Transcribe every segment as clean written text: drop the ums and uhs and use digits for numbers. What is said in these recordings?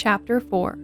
Chapter 4.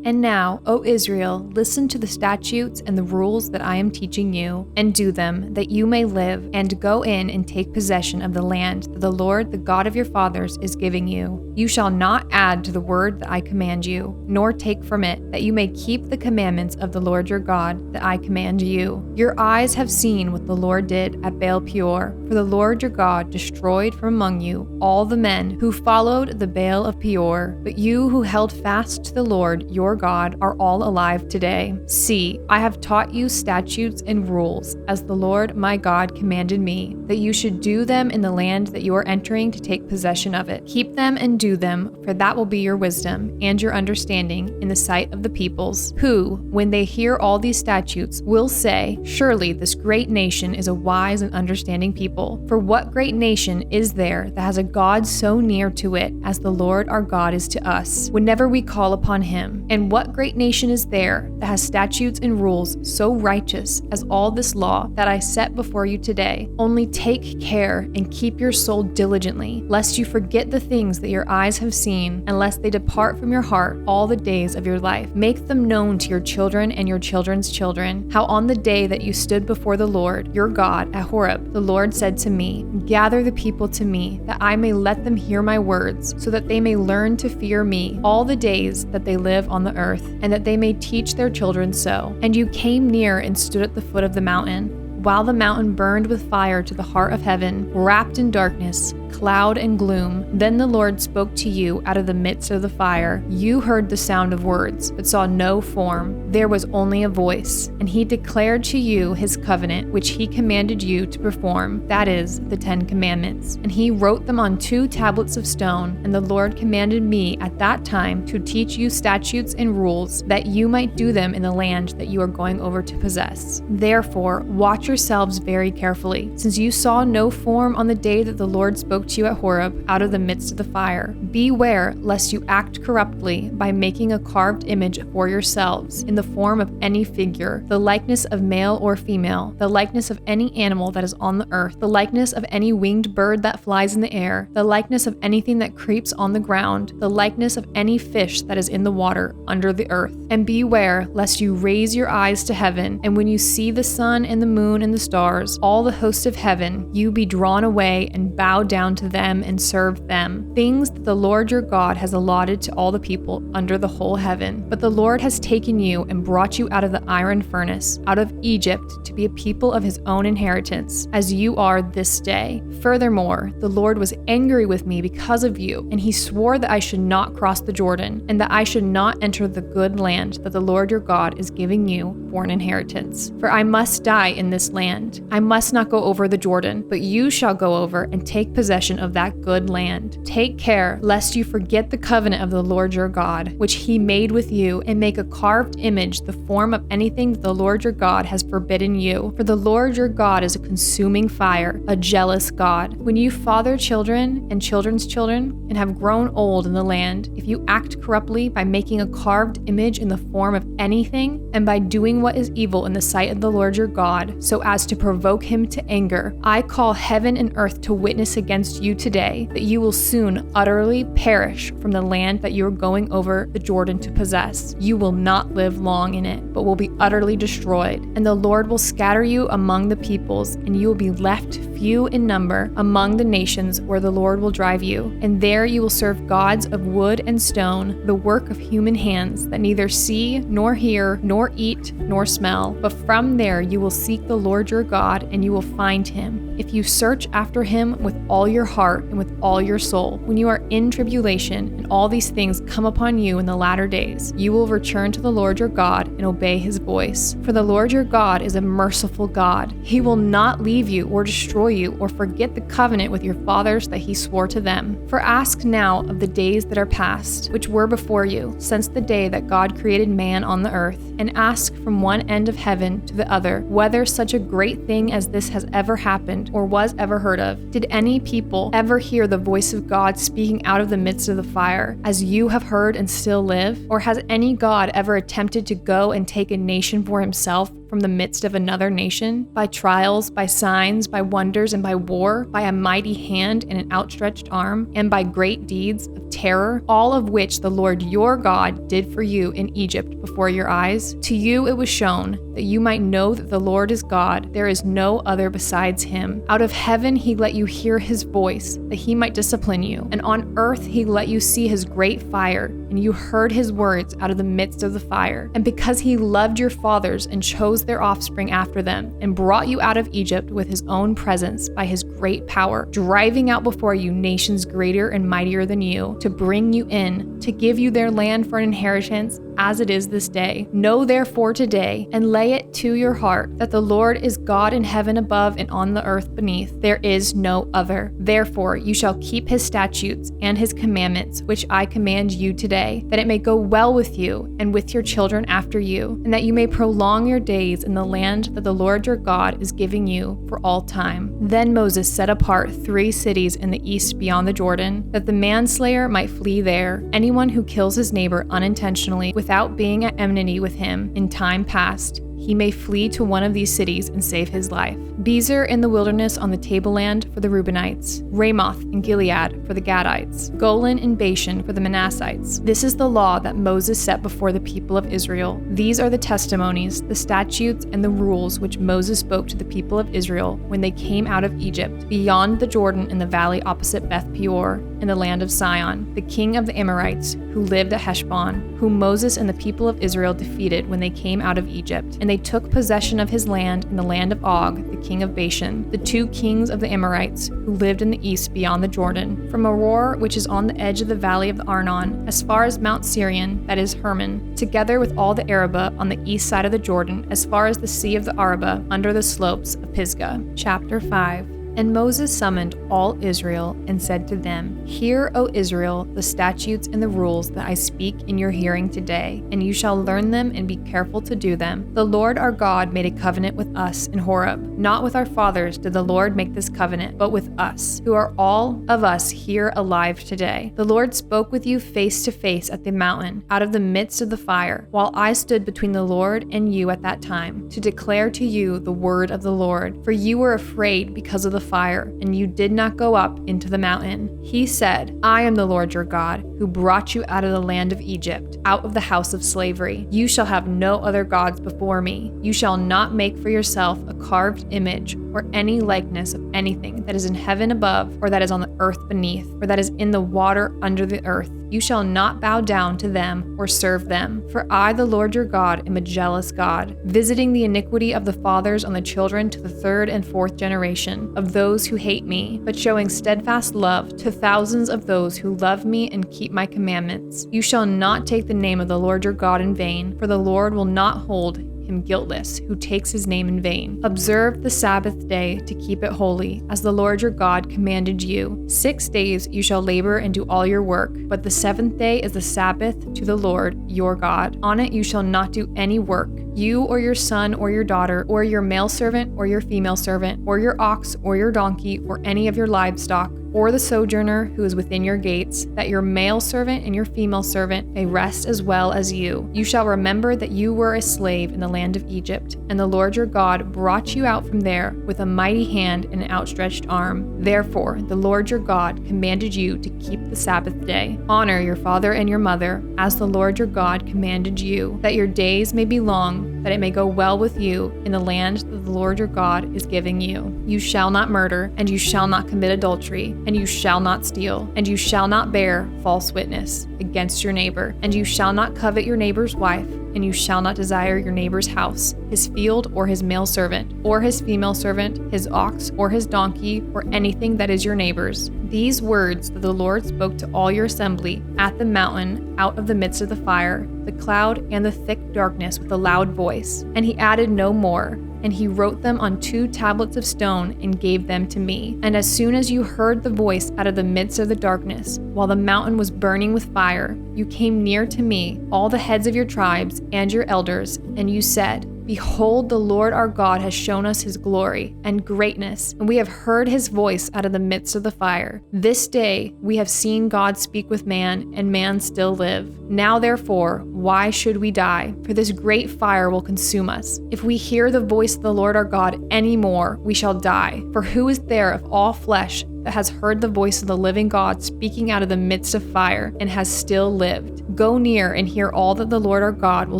And now, O Israel, listen to the statutes and the rules that I am teaching you, and do them, that you may live, and go in and take possession of the land that the Lord, the God of your fathers, is giving you. You shall not add to the word that I command you, nor take from it, that you may keep the commandments of the Lord your God that I command you. Your eyes have seen what the Lord did at Baal Peor, for the Lord your God destroyed from among you all the men who followed the Baal of Peor, but you who held fast to the Lord your God are all alive today. See, I have taught you statutes and rules, as the Lord my God commanded me, that you should do them in the land that you are entering to take possession of it. Keep them and do them, for that will be your wisdom and your understanding in the sight of the peoples, who, when they hear all these statutes, will say, surely this great nation is a wise and understanding people. For what great nation is there that has a God so near to it as the Lord our God is to us, whenever we call upon him? And what great nation is there that has statutes and rules so righteous as all this law that I set before you today? Only take care and keep your soul diligently, lest you forget the things that your eyes have seen, and lest they depart from your heart all the days of your life. Make them known to your children and your children's children, how on the day that you stood before the Lord, your God, at Horeb, the Lord said to me, gather the people to me, that I may let them hear my words, so that they may learn to fear me all the days that they live on the earth, and that they may teach their children so. And you came near and stood at the foot of the mountain, while the mountain burned with fire to the heart of heaven, wrapped in darkness, cloud and gloom. Then the Lord spoke to you out of the midst of the fire. You heard the sound of words, but saw no form. There was only a voice. And he declared to you his covenant, which he commanded you to perform, that is, the 10 Commandments. And he wrote them on 2 tablets of stone. And the Lord commanded me at that time to teach you statutes and rules, that you might do them in the land that you are going over to possess. Therefore, watch yourselves very carefully, since you saw no form on the day that the Lord spoke to you at Horeb out of the midst of the fire. Beware lest you act corruptly by making a carved image for yourselves in the form of any figure, the likeness of male or female, the likeness of any animal that is on the earth, the likeness of any winged bird that flies in the air, the likeness of anything that creeps on the ground, the likeness of any fish that is in the water under the earth. And beware lest you raise your eyes to heaven, and when you see the sun and the moon and the stars, all the host of heaven, you be drawn away and bow down to them and serve them, things that the Lord your God has allotted to all the people under the whole heaven. But the Lord has taken you and brought you out of the iron furnace, out of Egypt, to be a people of his own inheritance, as you are this day. Furthermore, the Lord was angry with me because of you, and he swore that I should not cross the Jordan, and that I should not enter the good land that the Lord your God is giving you for an inheritance. For I must die in this land. I must not go over the Jordan, but you shall go over and take possession of that good land. Take care lest you forget the covenant of the Lord your God, which he made with you, and make a carved image, the form of anything that the Lord your God has forbidden you. For the Lord your God is a consuming fire, a jealous God. When you father children and children's children, and have grown old in the land, if you act corruptly by making a carved image in the form of anything, and by doing what is evil in the sight of the Lord your God, so as to provoke him to anger, I call heaven and earth to witness against you today, that you will soon utterly perish from the land that you are going over the Jordan to possess. You will not live long in it, but will be utterly destroyed. And the Lord will scatter you among the peoples, and you will be left few in number among the nations where the Lord will drive you. And there you will serve gods of wood and stone, the work of human hands, that neither see, nor hear, nor eat, nor smell. But from there you will seek the Lord your God, and you will find him, if you search after him with all your heart and with all your soul. When you are in tribulation, and all these things come upon you in the latter days, you will return to the Lord your God and obey his voice. For the Lord your God is a merciful God. He will not leave you or destroy you or forget the covenant with your fathers that he swore to them. For ask now of the days that are past, which were before you, since the day that God created man on the earth, and ask from one end of heaven to the other, whether such a great thing as this has ever happened or was ever heard of. Did any people ever hear the voice of God speaking out of the midst of the fire, as you have heard and still live? Or has any God ever attempted to go and take a nation for himself from the midst of another nation? By trials, by signs, by wonders, and by war, by a mighty hand and an outstretched arm, and by great deeds of terror, all of which the Lord your God did for you in Egypt before your eyes? To you it was shown, that you might know that the Lord is God, there is no other besides him. Out of heaven he let you hear his voice, that he might discipline you, and on earth he let you see his great fire, and you heard his words out of the midst of the fire. And because he loved your fathers and chose their offspring after them, and brought you out of Egypt with his own presence by his great power, driving out before you nations greater and mightier than you, to bring you in, to give you their land for an inheritance, as it is this day. Know therefore today, and lay it to your heart, that the Lord is God in heaven above and on the earth beneath. There is no other. Therefore you shall keep his statutes and his commandments, which I command you today, that it may go well with you and with your children after you, and that you may prolong your days in the land that the Lord your God is giving you for all time. Then Moses set apart 3 cities in the east beyond the Jordan, that the manslayer might flee there. Anyone who kills his neighbor unintentionally without being at enmity with him in time past, he may flee to one of these cities and save his life. Bezer in the wilderness on the tableland for the Reubenites, Ramoth in Gilead for the Gadites, Golan in Bashan for the Manassites. This is the law that Moses set before the people of Israel. These are the testimonies, the statutes, and the rules which Moses spoke to the people of Israel when they came out of Egypt, beyond the Jordan in the valley opposite Beth Peor, in the land of Sihon, the king of the Amorites, who lived at Heshbon, whom Moses and the people of Israel defeated when they came out of Egypt. And they took possession of his land in the land of Og, the king of Bashan, the 2 kings of the Amorites, who lived in the east beyond the Jordan, from Aroer, which is on the edge of the valley of the Arnon, as far as Mount Sirion, that is Hermon, together with all the Arabah on the east side of the Jordan, as far as the sea of the Arabah, under the slopes of Pisgah. Chapter 5. And Moses summoned all Israel and said to them, Hear, O Israel, the statutes and the rules that I speak in your hearing today, and you shall learn them and be careful to do them. The Lord our God made a covenant with us in Horeb. Not with our fathers did the Lord make this covenant, but with us, who are all of us here alive today. The Lord spoke with you face to face at the mountain, out of the midst of the fire, while I stood between the Lord and you at that time, to declare to you the word of the Lord. For you were afraid because of the fire, and you did not go up into the mountain. He said, I am the Lord your God, who brought you out of the land of Egypt, out of the house of slavery. You shall have no other gods before me. You shall not make for yourself a carved image or any likeness of anything that is in heaven above, or that is on the earth beneath, or that is in the water under the earth. You shall not bow down to them or serve them. For I, the Lord your God, am a jealous God, visiting the iniquity of the fathers on the children to the 3rd and 4th generation of those who hate me, but showing steadfast love to thousands of those who love me and keep my commandments. You shall not take the name of the Lord your God in vain, for the Lord will not hold him guiltless who takes his name in vain. Observe the Sabbath day to keep it holy, as the Lord your God commanded you. 6 days you shall labor and do all your work, but the 7th day is the Sabbath to the Lord your God. On it you shall not do any work, you or your son or your daughter, or your male servant or your female servant, or your ox or your donkey, or any of your livestock, or the sojourner who is within your gates, that your male servant and your female servant may rest as well as you. You shall remember that you were a slave in the land of Egypt, and the Lord your God brought you out from there with a mighty hand and an outstretched arm. Therefore, the Lord your God commanded you to keep the Sabbath day. Honor your father and your mother, as the Lord your God commanded you, that your days may be long, that it may go well with you in the land that the Lord your God is giving you. You shall not murder, and you shall not commit adultery, and you shall not steal, and you shall not bear false witness against your neighbor, and you shall not covet your neighbor's wife, and you shall not desire your neighbor's house, his field, or his male servant, or his female servant, his ox, or his donkey, or anything that is your neighbor's. These words that the Lord spoke to all your assembly at the mountain out of the midst of the fire, the cloud, and the thick darkness with a loud voice. And he added no more. And he wrote them on 2 tablets of stone and gave them to me. And as soon as you heard the voice out of the midst of the darkness, while the mountain was burning with fire, you came near to me, all the heads of your tribes and your elders, and you said, Behold, the Lord our God has shown us his glory and greatness, and we have heard his voice out of the midst of the fire. This day we have seen God speak with man, and man still live. Now therefore, why should we die? For this great fire will consume us. If we hear the voice of the Lord our God any more, we shall die. For who is there of all flesh that has heard the voice of the living God speaking out of the midst of fire and has still lived? Go near and hear all that the Lord our God will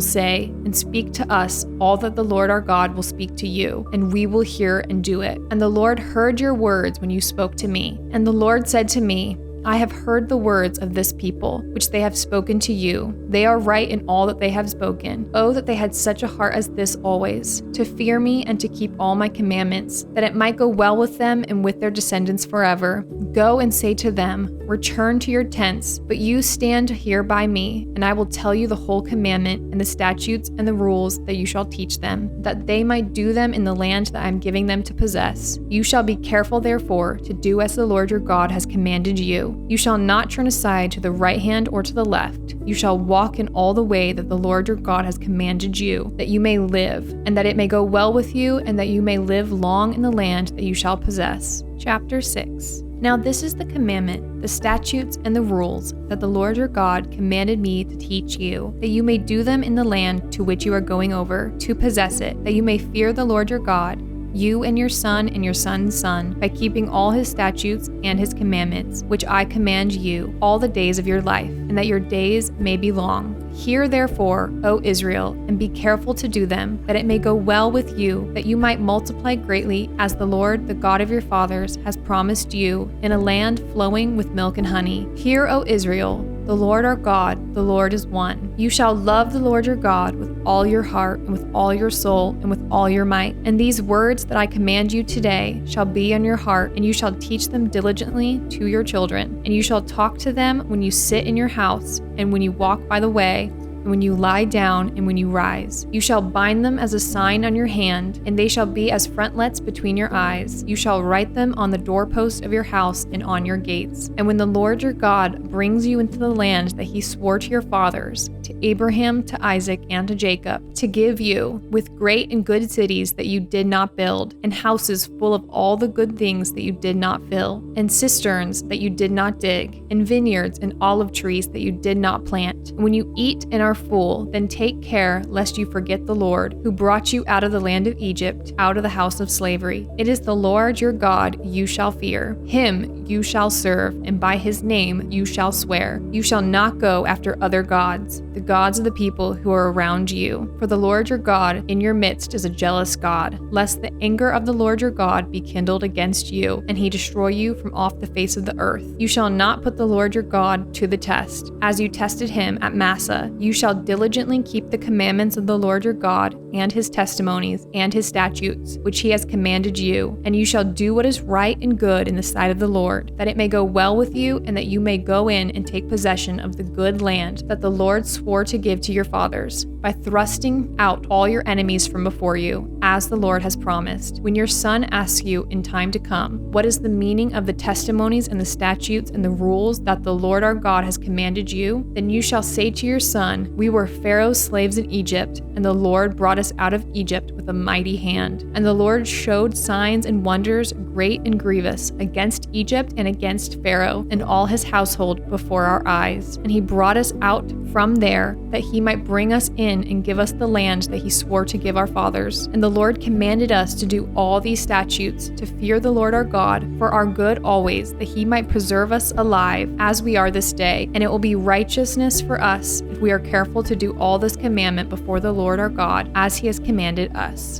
say, and speak to us all that the Lord our God will speak to you, and we will hear and do it. And the Lord heard your words when you spoke to me. And the Lord said to me, I have heard the words of this people, which they have spoken to you. They are right in all that they have spoken. Oh, that they had such a heart as this always, to fear me and to keep all my commandments, that it might go well with them and with their descendants forever. Go and say to them, return to your tents, but you stand here by me, and I will tell you the whole commandment and the statutes and the rules that you shall teach them, that they might do them in the land that I am giving them to possess. You shall be careful, therefore, to do as the Lord your God has commanded you. You shall not turn aside to the right hand or to the left. You shall walk in all the way that the Lord your God has commanded you, that you may live, and that it may go well with you, and that you may live long in the land that you shall possess. Chapter 6. Now this is the commandment, the statutes and the rules that the Lord your God commanded me to teach you, that you may do them in the land to which you are going over, to possess it, that you may fear the Lord your God, you and your son's son, by keeping all his statutes and his commandments, which I command you, all the days of your life, and that your days may be long. Hear therefore, O Israel, and be careful to do them, that it may go well with you, that you might multiply greatly, as the Lord, the God of your fathers, has promised you, in a land flowing with milk and honey. Hear, O Israel, the Lord our God, the Lord is one. You shall love the Lord your God with all your heart and with all your soul and with all your might. And these words that I command you today shall be on your heart, and you shall teach them diligently to your children. And you shall talk to them when you sit in your house, and when you walk by the way, and when you lie down and when you rise. You shall bind them as a sign on your hand, and they shall be as frontlets between your eyes. You shall write them on the doorpost of your house and on your gates. And when the Lord your God brings you into the land that he swore to your fathers, to Abraham, to Isaac, and to Jacob, to give you, with great and good cities that you did not build, and houses full of all the good things that you did not fill, and cisterns that you did not dig, and vineyards and olive trees that you did not plant. And when you eat and are full, then take care lest you forget the Lord, who brought you out of the land of Egypt, out of the house of slavery. It is the Lord your God you shall fear. Him you shall serve, and by his name you shall swear. You shall not go after other gods, the gods of the people who are around you. For the Lord your God in your midst is a jealous God, lest the anger of the Lord your God be kindled against you, and he destroy you from off the face of the earth. You shall not put the Lord your God to the test, as you tested him at Massah. You shall diligently keep the commandments of the Lord your God, and his testimonies, and his statutes, which he has commanded you. And you shall do what is right and good in the sight of the Lord, that it may go well with you, and that you may go in and take possession of the good land that the Lord swore to give to your fathers, by thrusting out all your enemies from before you, as the Lord has promised. When your son asks you in time to come, what is the meaning of the testimonies and the statutes and the rules that the Lord our God has commanded you, then you shall say to your son, we were Pharaoh's slaves in Egypt, and the Lord brought us out of Egypt with a mighty hand. And the Lord showed signs and wonders great and grievous against Egypt and against Pharaoh and all his household before our eyes. And he brought us out from there, that he might bring us in and give us the land that he swore to give our fathers. And the Lord commanded us to do all these statutes, to fear the Lord our God for our good always, that he might preserve us alive as we are this day. And it will be righteousness for us if we are careful to do all this commandment before the Lord our God, as he has commanded us.